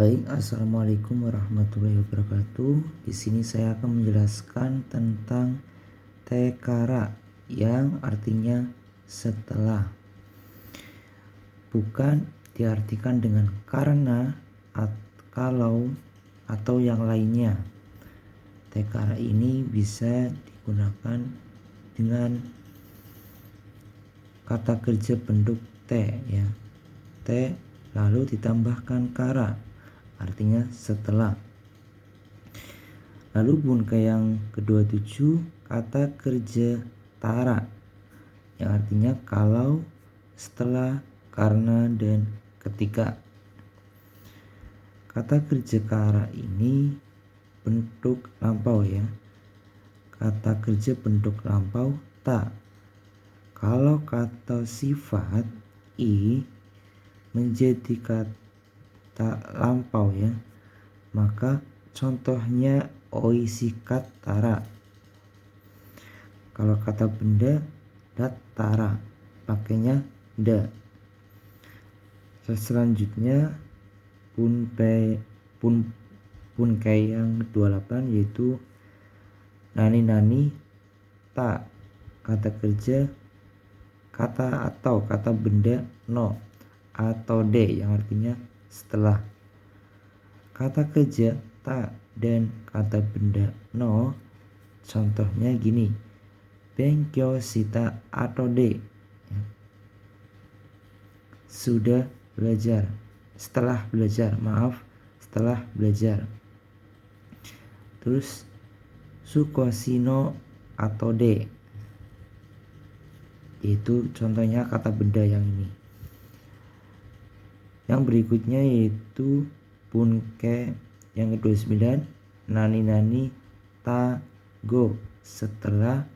Baik, assalamualaikum warahmatullahi wabarakatuh. Di sini saya akan menjelaskan tentang tekara yang artinya setelah. Bukan diartikan dengan karena, kalau, atau yang lainnya. Tekara ini bisa digunakan dengan kata kerja bentuk T ya. T lalu ditambahkan kara, artinya setelah. Lalu bungkai yang kedua 7, kata kerja tara yang artinya kalau, setelah, karena, dan ketika. Kata kerja kara ini bentuk lampau ya. Kata kerja bentuk lampau ta. Kalau kata sifat i menjadi kata lampau ya, maka contohnya oi sikat tara. Kalau kata benda dat tara, pakainya da. Selanjutnya bungkai yang 28 yaitu nani ta. Kata kerja kata atau kata benda no atau de yang artinya setelah. Kata kerja ta dan kata benda no, contohnya gini, benkyou shita atau de ya. Sudah belajar, setelah belajar, setelah belajar. Terus sukoshino atau de, itu contohnya kata benda yang ini. Yang berikutnya yaitu bungkai yang ke-29 nani ta go, setelah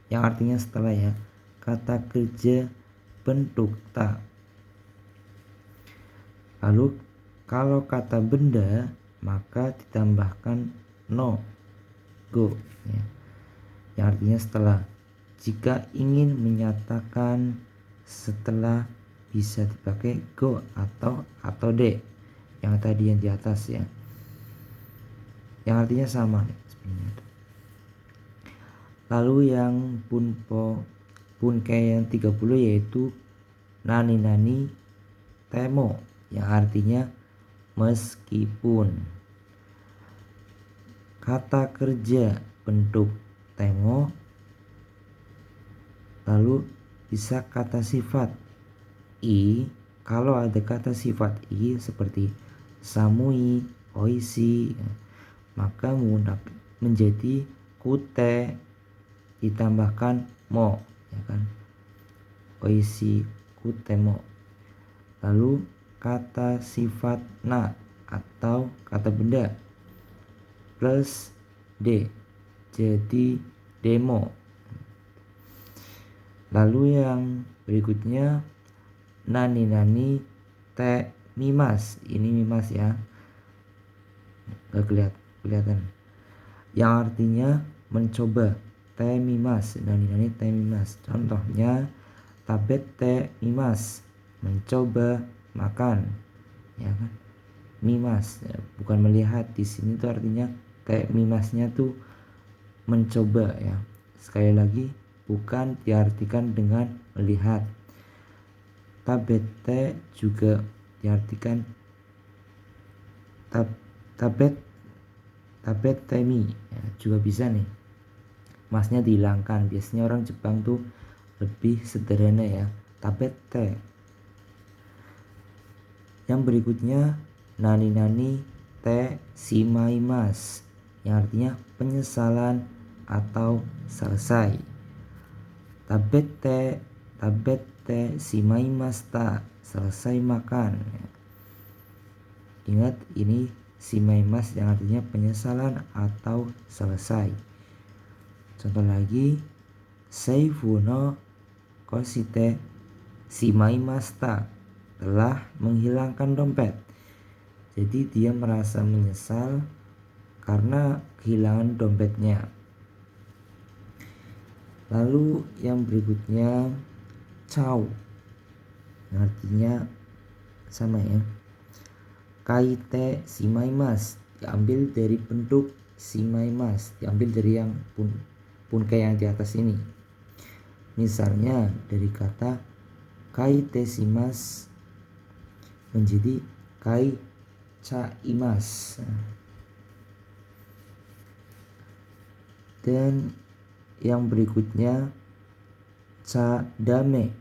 yang artinya setelah ya. Kata kerja bentuk ta. Lalu kalau kata benda maka ditambahkan no go ya, yang artinya setelah. Jika ingin menyatakan setelah bisa dipakai go atau de yang tadi yang di atas ya, yang artinya sama sebenarnya. Lalu yang bungkai yang 30 yaitu nani temo yang artinya meskipun. Kata kerja bentuk temo, lalu bisa kata sifat i. Kalau ada kata sifat i seperti samui, oishi, maka menjadi kute ditambahkan mo ya kan, oishi kutemo. Lalu kata sifat na atau kata benda plus de jadi demo. Lalu yang berikutnya nani te mimas. Ini mimas ya, gak kelihatan, yang artinya mencoba. Te mimas, nani te mimas. Contohnya tabet te mimas, mencoba makan ya kan. Mimas ya, bukan melihat. Di sini tuh artinya kayak mimasnya tuh mencoba ya. Sekali lagi, bukan diartikan dengan melihat. Tabete juga diartikan tabet temi ya, juga bisa nih. Masnya dihilangkan. Biasanya orang Jepang tuh lebih sederhana ya, tabete. Yang berikutnya nani te shimaimasu yang artinya penyesalan atau selesai. Tabete shimaimashita, selesai makan. Ingat, ini shimaimasu yang artinya penyesalan atau selesai. Contoh lagi, seifu no koshite shimaimashita, telah menghilangkan dompet. Jadi dia merasa menyesal karena kehilangan dompetnya. Lalu yang berikutnya cao, artinya sama ya, kaite shimaimasu diambil dari bentuk shimaimasu, diambil dari yang punke yang di atas ini. Misalnya dari kata kaite shimasu menjadi kai chaimasu. Dan yang berikutnya cadame.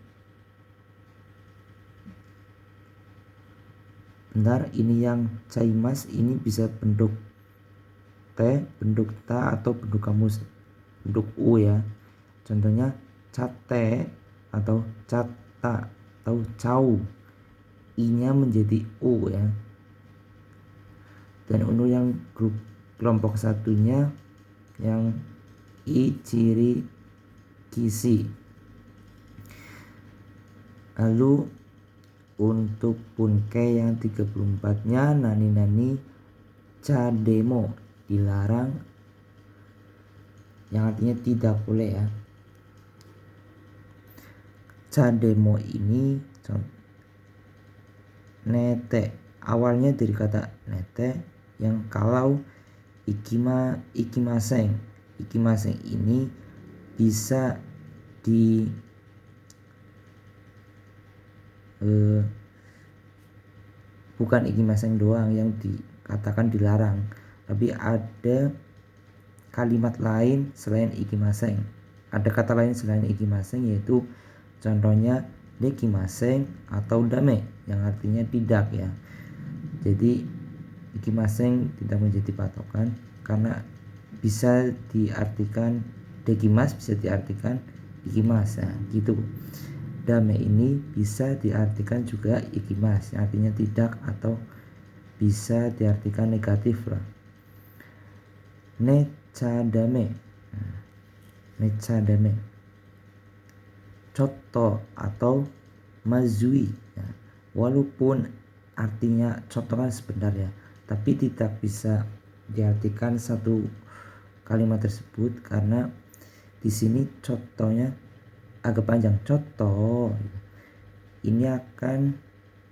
Bentar, ini yang chaimasu ini bisa bentuk T, bentuk ta, atau bentuk kamus, bentuk U ya. Contohnya cate atau cata atau cau, I-nya menjadi U ya. Dan untuk yang grup kelompok satunya yang ichiri kisi. Lalu untuk punke yang 34-nya nani cademo dilarang, yang artinya tidak boleh ya. Cademo ini nete, awalnya dari kata nete yang kalau ikimaseng ini bisa di bukan ikimaseng doang yang dikatakan dilarang, tapi ada kalimat lain selain ikimaseng, ada kata lain selain ikimaseng, yaitu contohnya dekimaseng atau dame yang artinya tidak ya. Jadi ikimaseng tidak menjadi patokan karena bisa diartikan dekimas, bisa diartikan ikimas ya, gitu. Dame ini bisa diartikan juga ikimas, artinya tidak, atau bisa diartikan negatif lah. Nechadame, nechadame, coto atau mazui ya. Walaupun artinya coto kan sebentar ya, tapi tidak bisa diartikan satu kalimat tersebut karena di sini cotonya agak panjang. Coto ini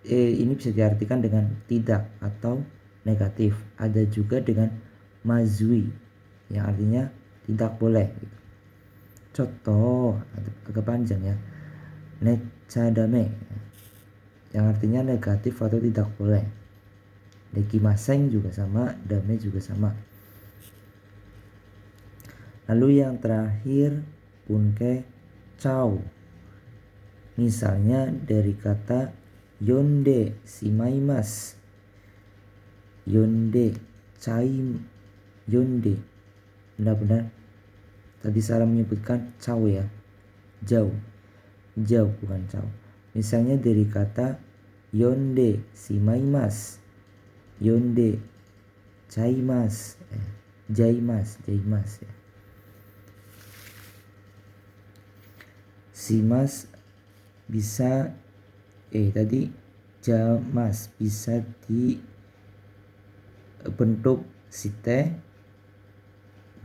ini bisa diartikan dengan tidak atau negatif. Ada juga dengan mazui yang artinya tidak boleh gitu. Coto agak panjang ya. Nechadame yang artinya negatif atau tidak boleh. Dekimaseng juga sama, dame juga sama. Lalu yang terakhir punke cau. Misalnya dari kata yonde shimaimasu, yonde benar-benar tadi salah menyebutkan cau ya, jauh bukan cau. Misalnya dari kata yonde shimaimasu, yonde jaimasu ya. Shimas bisa tadi jamas bisa di bentuk site,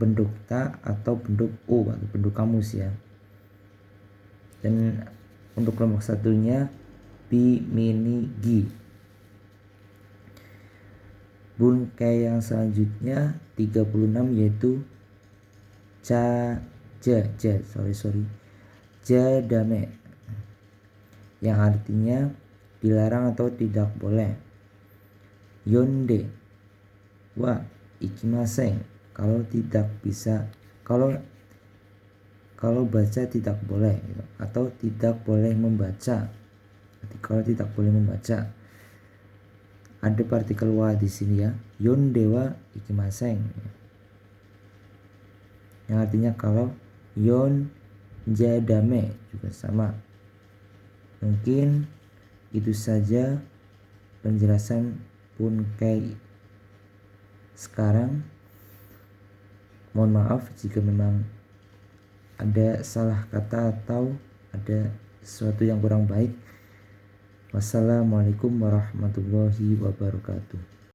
bentuk ta, atau bentuk u atau bentuk kamus ya. Dan untuk kelompok satunya pi mini gi. Bunkai yang selanjutnya 36 yaitu jadame yang artinya dilarang atau tidak boleh. Yonde wa ikimaseng, kalau tidak bisa, kalau baca tidak boleh gitu, atau tidak boleh membaca. Kalau tidak boleh membaca, ada partikel wa di sini ya. Yonde wa ikimaseng yang artinya kalau. Yon jadame juga sama. Mungkin itu saja penjelasan punkai sekarang. Mohon maaf jika memang ada salah kata atau ada sesuatu yang kurang baik. Wassalamualaikum warahmatullahi wabarakatuh.